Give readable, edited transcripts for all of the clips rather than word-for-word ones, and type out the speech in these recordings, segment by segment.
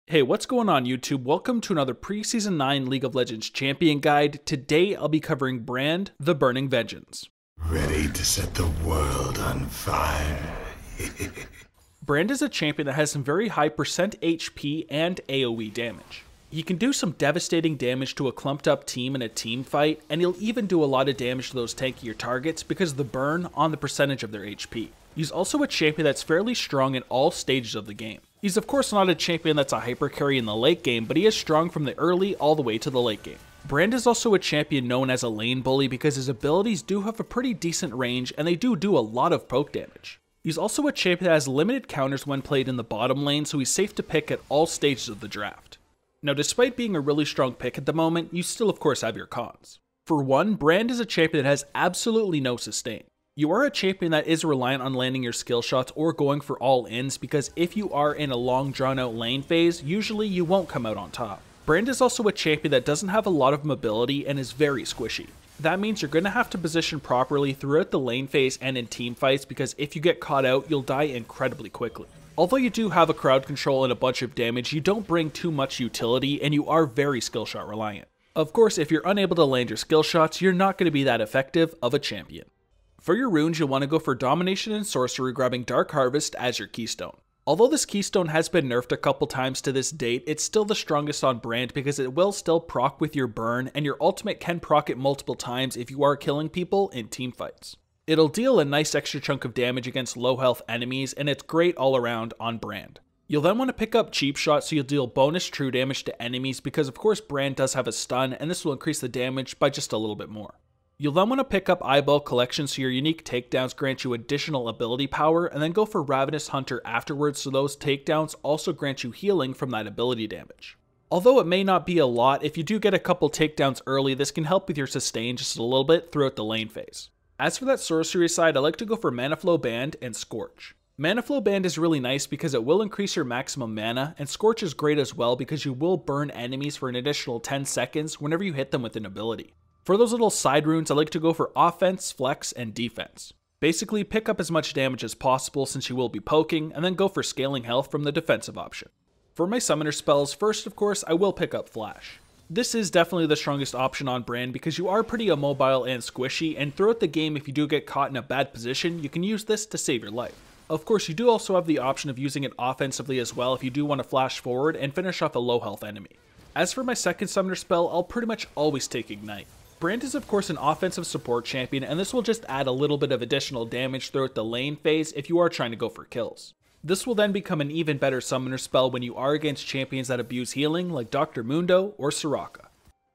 Hey, what's going on YouTube? Welcome to another Preseason 9 League of Legends Champion Guide. Today I'll be covering Brand, the Burning Vengeance. Ready to set the world on fire. Brand is a champion that has some very high percent HP and AoE damage. He can do some devastating damage to a clumped up team in a team fight, and he'll even do a lot of damage to those tankier targets because of the burn on the percentage of their HP. He's also a champion that's fairly strong in all stages of the game. He's of course not a champion that's a hyper carry in the late game, but he is strong from the early all the way to the late game. Brand is also a champion known as a lane bully because his abilities do have a pretty decent range and they do a lot of poke damage. He's also a champion that has limited counters when played in the bottom lane, so he's safe to pick at all stages of the draft. Now, despite being a really strong pick at the moment, you still of course have your cons. For one, Brand is a champion that has absolutely no sustain. You are a champion that is reliant on landing your skill shots or going for all ins because if you are in a long drawn out lane phase, usually you won't come out on top. Brand is also a champion that doesn't have a lot of mobility and is very squishy. That means you're going to have to position properly throughout the lane phase and in team fights because if you get caught out, you'll die incredibly quickly. Although you do have a crowd control and a bunch of damage, you don't bring too much utility and you are very skill shot reliant. Of course, if you're unable to land your skill shots, you're not going to be that effective of a champion. For your runes, you'll want to go for Domination and Sorcery, grabbing Dark Harvest as your keystone. Although this keystone has been nerfed a couple times to this date, it's still the strongest on Brand because it will still proc with your burn, and your ultimate can proc it multiple times if you are killing people in team fights. It'll deal a nice extra chunk of damage against low health enemies, and it's great all around on Brand. You'll then want to pick up Cheap Shot so you'll deal bonus true damage to enemies because of course Brand does have a stun, and this will increase the damage by just a little bit more. You'll then want to pick up Eyeball Collection so your unique takedowns grant you additional ability power, and then go for Ravenous Hunter afterwards so those takedowns also grant you healing from that ability damage. Although it may not be a lot, if you do get a couple takedowns early, this can help with your sustain just a little bit throughout the lane phase. As for that sorcery side, I like to go for Mana Flow Band and Scorch. Mana Flow Band is really nice because it will increase your maximum mana, and Scorch is great as well because you will burn enemies for an additional 10 seconds whenever you hit them with an ability. For those little side runes, I like to go for offense, flex, and defense. Basically, pick up as much damage as possible since you will be poking, and then go for scaling health from the defensive option. For my summoner spells, first of course, I will pick up Flash. This is definitely the strongest option on Brand because you are pretty immobile and squishy, and throughout the game if you do get caught in a bad position, you can use this to save your life. Of course, you do also have the option of using it offensively as well if you do want to flash forward and finish off a low health enemy. As for my second summoner spell, I'll pretty much always take Ignite. Brand is of course an offensive support champion, and this will just add a little bit of additional damage throughout the lane phase if you are trying to go for kills. This will then become an even better summoner spell when you are against champions that abuse healing like Dr. Mundo or Soraka.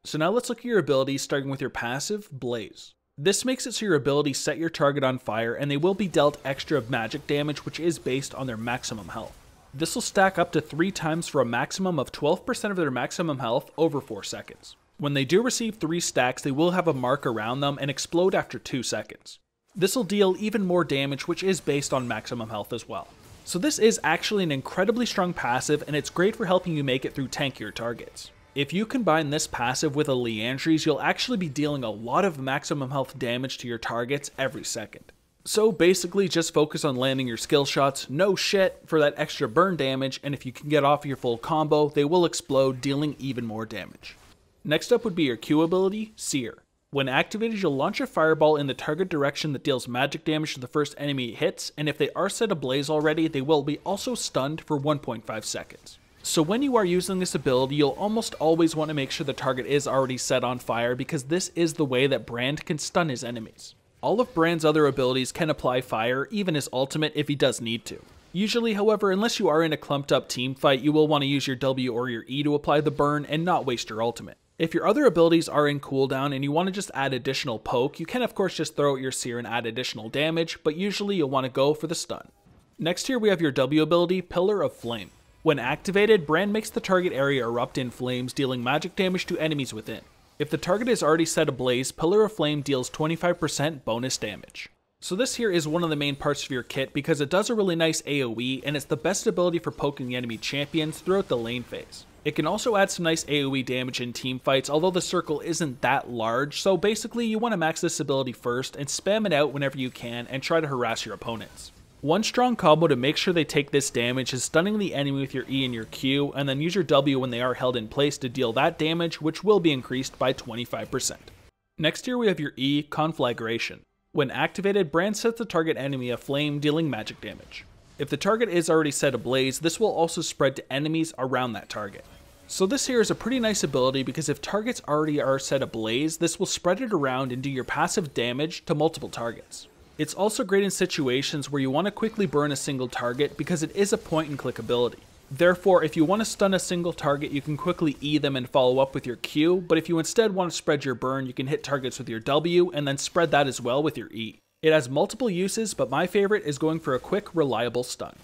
So now let's look at your abilities, starting with your passive, Blaze. This makes it so your abilities set your target on fire and they will be dealt extra magic damage, which is based on their maximum health. This will stack up to 3 times for a maximum of 12% of their maximum health over 4 seconds. When they do receive 3 stacks, they will have a mark around them and explode after 2 seconds. This will deal even more damage, which is based on maximum health as well. So this is actually an incredibly strong passive, and it's great for helping you make it through tankier targets. If you combine this passive with a Liandrys, you'll actually be dealing a lot of maximum health damage to your targets every second. So basically just focus on landing your skill shots, no shit, for that extra burn damage, and if you can get off your full combo, they will explode, dealing even more damage. Next up would be your Q ability, Seer. When activated, you'll launch a fireball in the target direction that deals magic damage to the first enemy it hits, and if they are set ablaze already, they will be also stunned for 1.5 seconds. So when you are using this ability, you'll almost always want to make sure the target is already set on fire because this is the way that Brand can stun his enemies. All of Brand's other abilities can apply fire, even his ultimate if he does need to. Usually, however, unless you are in a clumped up team fight, you will want to use your W or your E to apply the burn and not waste your ultimate. If your other abilities are in cooldown and you want to just add additional poke, you can of course just throw out your Seer and add additional damage, but usually you'll want to go for the stun. Next here we have your W ability, Pillar of Flame. When activated, Brand makes the target area erupt in flames, dealing magic damage to enemies within. If the target is already set ablaze, Pillar of Flame deals 25% bonus damage. So this here is one of the main parts of your kit because it does a really nice AoE, and it's the best ability for poking the enemy champions throughout the lane phase. It can also add some nice AoE damage in team fights, although the circle isn't that large, so basically you want to max this ability first and spam it out whenever you can and try to harass your opponents. One strong combo to make sure they take this damage is stunning the enemy with your E and your Q, and then use your W when they are held in place to deal that damage, which will be increased by 25%. Next here we have your E, Conflagration. When activated, Brand sets the target enemy aflame, dealing magic damage. If the target is already set ablaze, this will also spread to enemies around that target. So this here is a pretty nice ability because if targets already are set ablaze, this will spread it around and do your passive damage to multiple targets. It's also great in situations where you want to quickly burn a single target because it is a point and click ability. Therefore, if you want to stun a single target, you can quickly E them and follow up with your Q, but if you instead want to spread your burn, you can hit targets with your W and then spread that as well with your E. It has multiple uses, but my favorite is going for a quick, reliable stun.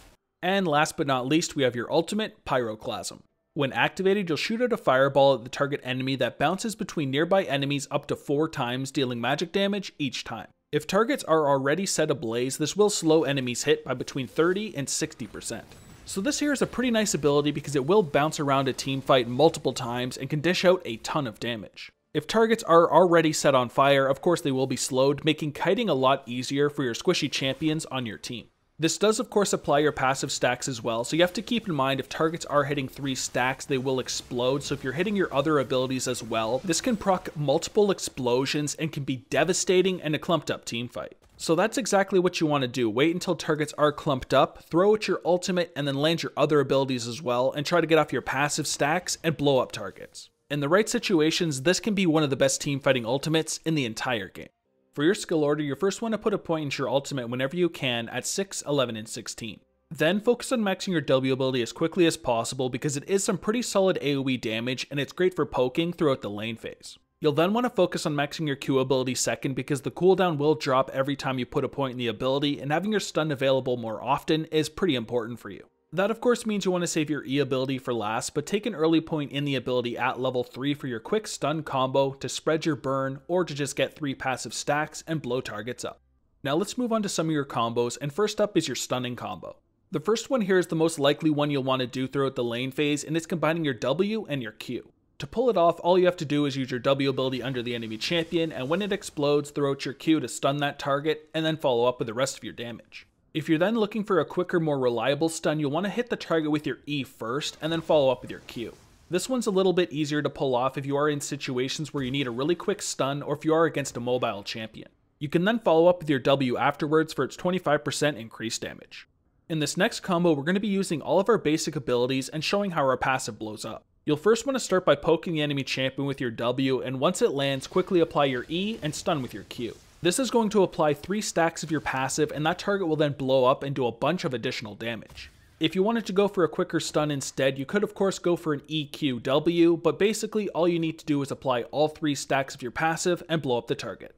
And last but not least, we have your ultimate, Pyroclasm. When activated, you'll shoot out a fireball at the target enemy that bounces between nearby enemies up to 4 times, dealing magic damage each time. If targets are already set ablaze, this will slow enemies hit by between 30 and 60%. So this here is a pretty nice ability because it will bounce around a team fight multiple times and can dish out a ton of damage. If targets are already set on fire, of course they will be slowed, making kiting a lot easier for your squishy champions on your team. This does of course apply your passive stacks as well, so you have to keep in mind if targets are hitting 3 stacks, they will explode, so if you're hitting your other abilities as well, this can proc multiple explosions and can be devastating in a clumped up team fight. So that's exactly what you want to do. Wait until targets are clumped up, throw out your ultimate, and then land your other abilities as well, and try to get off your passive stacks and blow up targets. In the right situations, this can be one of the best team fighting ultimates in the entire game. For your skill order, you first want to put a point into your ultimate whenever you can at 6, 11, and 16. Then focus on maxing your W ability as quickly as possible because it is some pretty solid AoE damage and it's great for poking throughout the lane phase. You'll then want to focus on maxing your Q ability second because the cooldown will drop every time you put a point in the ability, and having your stun available more often is pretty important for you. That of course means you want to save your E ability for last, but take an early point in the ability at level 3 for your quick stun combo to spread your burn or to just get 3 passive stacks and blow targets up. Now let's move on to some of your combos, and first up is your stunning combo. The first one here is the most likely one you'll want to do throughout the lane phase, and it's combining your W and your Q. To pull it off, all you have to do is use your W ability under the enemy champion, and when it explodes, throw out your Q to stun that target, and then follow up with the rest of your damage. If you're then looking for a quicker, more reliable stun, you'll want to hit the target with your E first, and then follow up with your Q. This one's a little bit easier to pull off if you are in situations where you need a really quick stun, or if you are against a mobile champion. You can then follow up with your W afterwards for its 25% increased damage. In this next combo, we're going to be using all of our basic abilities and showing how our passive blows up. You'll first want to start by poking the enemy champion with your W, and once it lands, quickly apply your E and stun with your Q. This is going to apply 3 stacks of your passive, and that target will then blow up and do a bunch of additional damage. If you wanted to go for a quicker stun instead, you could of course go for an EQW, but basically all you need to do is apply all 3 stacks of your passive and blow up the target.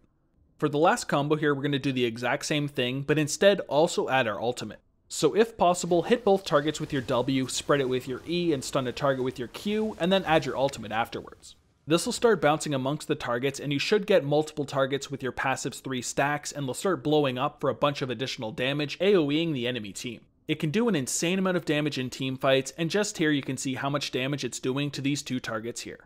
For the last combo here, we're going to do the exact same thing, but instead also add our ultimate. So if possible, hit both targets with your W, spread it with your E, and stun a target with your Q, and then add your ultimate afterwards. This will start bouncing amongst the targets, and you should get multiple targets with your passive's 3 stacks, and they'll start blowing up for a bunch of additional damage, AoEing the enemy team. It can do an insane amount of damage in team fights, and just here you can see how much damage it's doing to these 2 targets here.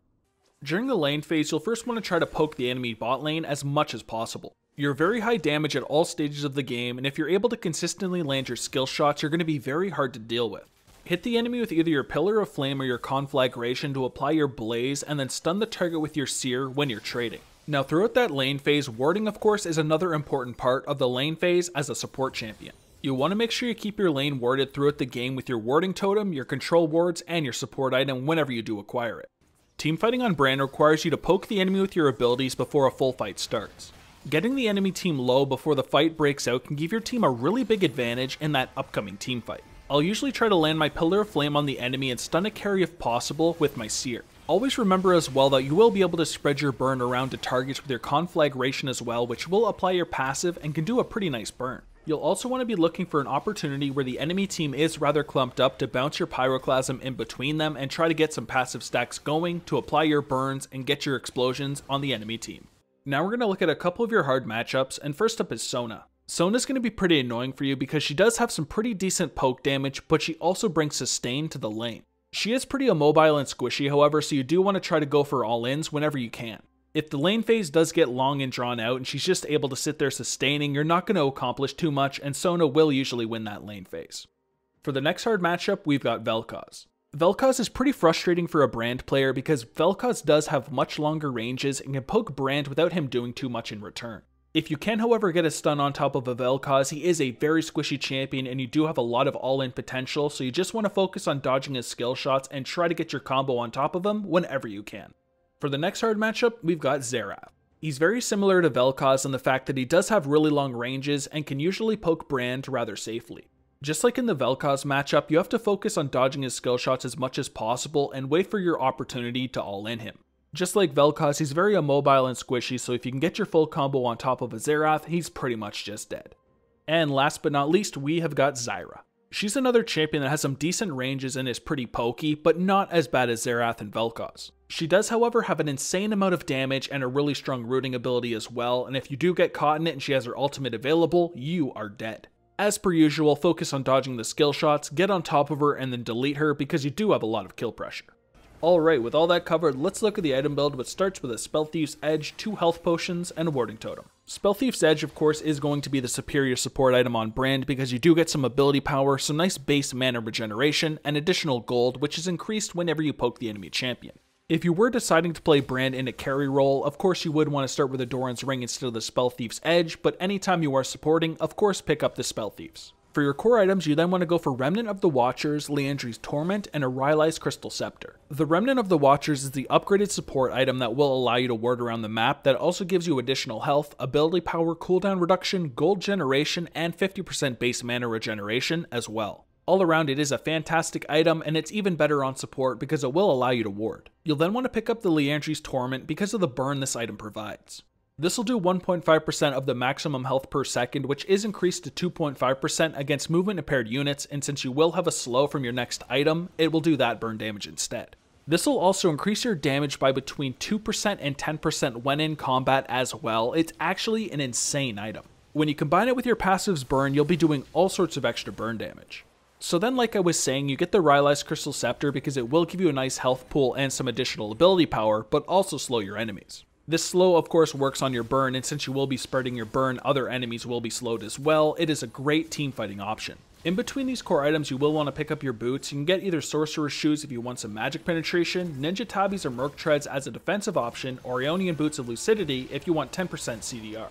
During the lane phase, you'll first want to try to poke the enemy bot lane as much as possible. You're very high damage at all stages of the game, and if you're able to consistently land your skill shots, you're going to be very hard to deal with. Hit the enemy with either your Pillar of Flame or your Conflagration to apply your Blaze, and then stun the target with your Seer when you're trading. Now throughout that lane phase, warding of course is another important part of the lane phase as a support champion. You'll want to make sure you keep your lane warded throughout the game with your warding totem, your control wards, and your support item whenever you do acquire it. Teamfighting on Brand requires you to poke the enemy with your abilities before a full fight starts. Getting the enemy team low before the fight breaks out can give your team a really big advantage in that upcoming team fight. I'll usually try to land my Pillar of Flame on the enemy and stun a carry if possible with my Seer. Always remember as well that you will be able to spread your burn around to targets with your Conflagration as well, which will apply your passive and can do a pretty nice burn. You'll also want to be looking for an opportunity where the enemy team is rather clumped up to bounce your Pyroclasm in between them and try to get some passive stacks going to apply your burns and get your explosions on the enemy team. Now we're going to look at a couple of your hard matchups, and first up is Sona. Sona's going to be pretty annoying for you because she does have some pretty decent poke damage, but she also brings sustain to the lane. She is pretty immobile and squishy however, so you do want to try to go for all-ins whenever you can. If the lane phase does get long and drawn out and she's just able to sit there sustaining, you're not going to accomplish too much, and Sona will usually win that lane phase. For the next hard matchup, we've got Velkoz. Velkoz is pretty frustrating for a Brand player because Velkoz does have much longer ranges and can poke Brand without him doing too much in return. If you can, however, get a stun on top of a Velkoz, he is a very squishy champion and you do have a lot of all-in potential, so you just want to focus on dodging his skill shots and try to get your combo on top of him whenever you can. For the next hard matchup, we've got Zahra. He's very similar to Velkoz in the fact that he does have really long ranges and can usually poke Brand rather safely. Just like in the Velkoz matchup, you have to focus on dodging his skill shots as much as possible and wait for your opportunity to all-in him. Just like Velkoz, he's very immobile and squishy, so if you can get your full combo on top of a Zahra, he's pretty much just dead. And last but not least, we have got Saira. She's another champion that has some decent ranges and is pretty pokey, but not as bad as Zahra and Velkoz. She does, however, have an insane amount of damage and a really strong rooting ability as well, and if you do get caught in it and she has her ultimate available, you are dead. As per usual, focus on dodging the skill shots, get on top of her, and then delete her because you do have a lot of kill pressure. Alright, with all that covered, let's look at the item build, which starts with a Spell Thief's Edge, 2 health potions, and a Warding Totem. Spell Thief's Edge, of course, is going to be the superior support item on Brand because you do get some ability power, some nice base mana regeneration, and additional gold, which is increased whenever you poke the enemy champion. If you were deciding to play Brand in a carry role, of course you would want to start with a Doran's Ring instead of the Spell Thief's Edge, but anytime you are supporting, of course pick up the Spell Thieves. For your core items, you then want to go for Remnant of the Watchers, Liandrys Torment, and a Rylai's Crystal Scepter. The Remnant of the Watchers is the upgraded support item that will allow you to ward around the map that also gives you additional health, ability power, cooldown reduction, gold generation, and 50% base mana regeneration as well. All around, it is a fantastic item, and it's even better on support because it will allow you to ward. You'll then want to pick up the Liandrys Torment because of the burn this item provides. This will do 1.5% of the maximum health per second, which is increased to 2.5% against movement impaired units, and since you will have a slow from your next item, it will do that burn damage instead. This will also increase your damage by between 2% and 10% when in combat as well. It's actually an insane item. When you combine it with your passive's burn, you'll be doing all sorts of extra burn damage. So then, like I was saying, you get the Rylai's Crystal Scepter because it will give you a nice health pool and some additional ability power, but also slow your enemies. This slow, of course, works on your burn, and since you will be spreading your burn, other enemies will be slowed as well. It is a great teamfighting option. In between these core items, you will want to pick up your boots. You can get either Sorcerer's Shoes if you want some magic penetration, Ninja Tabbies or Merc Treads as a defensive option, or Ionian Boots of Lucidity if you want 10% CDR.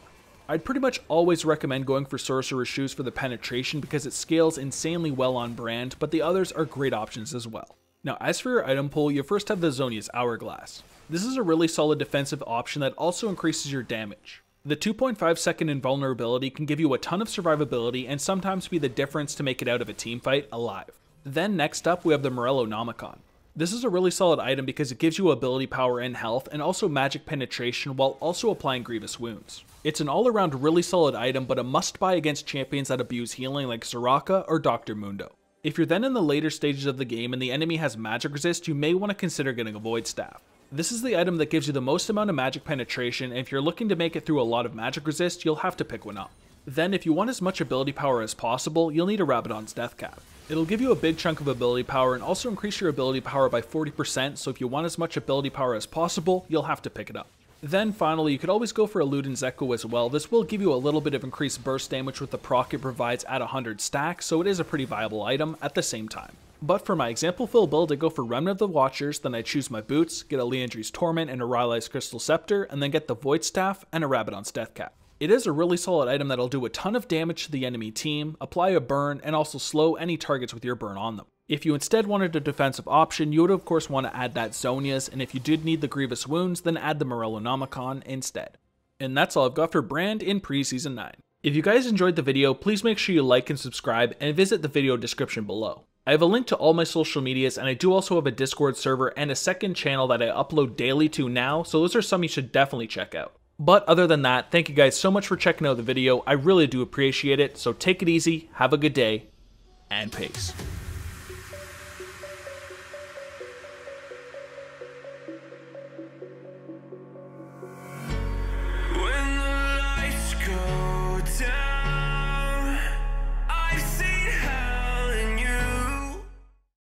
I'd pretty much always recommend going for Sorcerer's Shoes for the penetration because it scales insanely well on Brand, but the others are great options as well. Now, as for your item pool, you first have the Zonia's Hourglass. This is a really solid defensive option that also increases your damage. The 2.5 second invulnerability can give you a ton of survivability and sometimes be the difference to make it out of a teamfight alive. Then next up, we have the Morellonomicon. This is a really solid item because it gives you ability power and health and also magic penetration while also applying grievous wounds. It's an all-around really solid item, but a must-buy against champions that abuse healing like Soraka or Dr. Mundo. If you're then in the later stages of the game and the enemy has magic resist, you may want to consider getting a Void Staff. This is the item that gives you the most amount of magic penetration, and if you're looking to make it through a lot of magic resist, you'll have to pick one up. Then, if you want as much ability power as possible, you'll need a Rabadon's Death Cap. It'll give you a big chunk of ability power and also increase your ability power by 40%, so if you want as much ability power as possible, you'll have to pick it up. Then finally, you could always go for a Luden's Echo as well. This will give you a little bit of increased burst damage with the proc it provides at 100 stacks, so it is a pretty viable item at the same time. But for my example fill build, I go for Remnant of the Watchers, then I choose my boots, get a Liandrys Torment and a Rylai's Crystal Scepter, and then get the Void Staff and a Rabadon's Death Cap. It is a really solid item that'll do a ton of damage to the enemy team, apply a burn, and also slow any targets with your burn on them. If you instead wanted a defensive option, you would of course want to add that Zonia's, and if you did need the Grievous Wounds, then add the Morellonomicon instead. And that's all I've got for Brand in Pre-Season 9. If you guys enjoyed the video, please make sure you like and subscribe, and visit the video description below. I have a link to all my social medias, and I do also have a Discord server and a second channel that I upload daily to now, so those are some you should definitely check out. But other than that, thank you guys so much for checking out the video. I really do appreciate it, so take it easy, have a good day, and peace.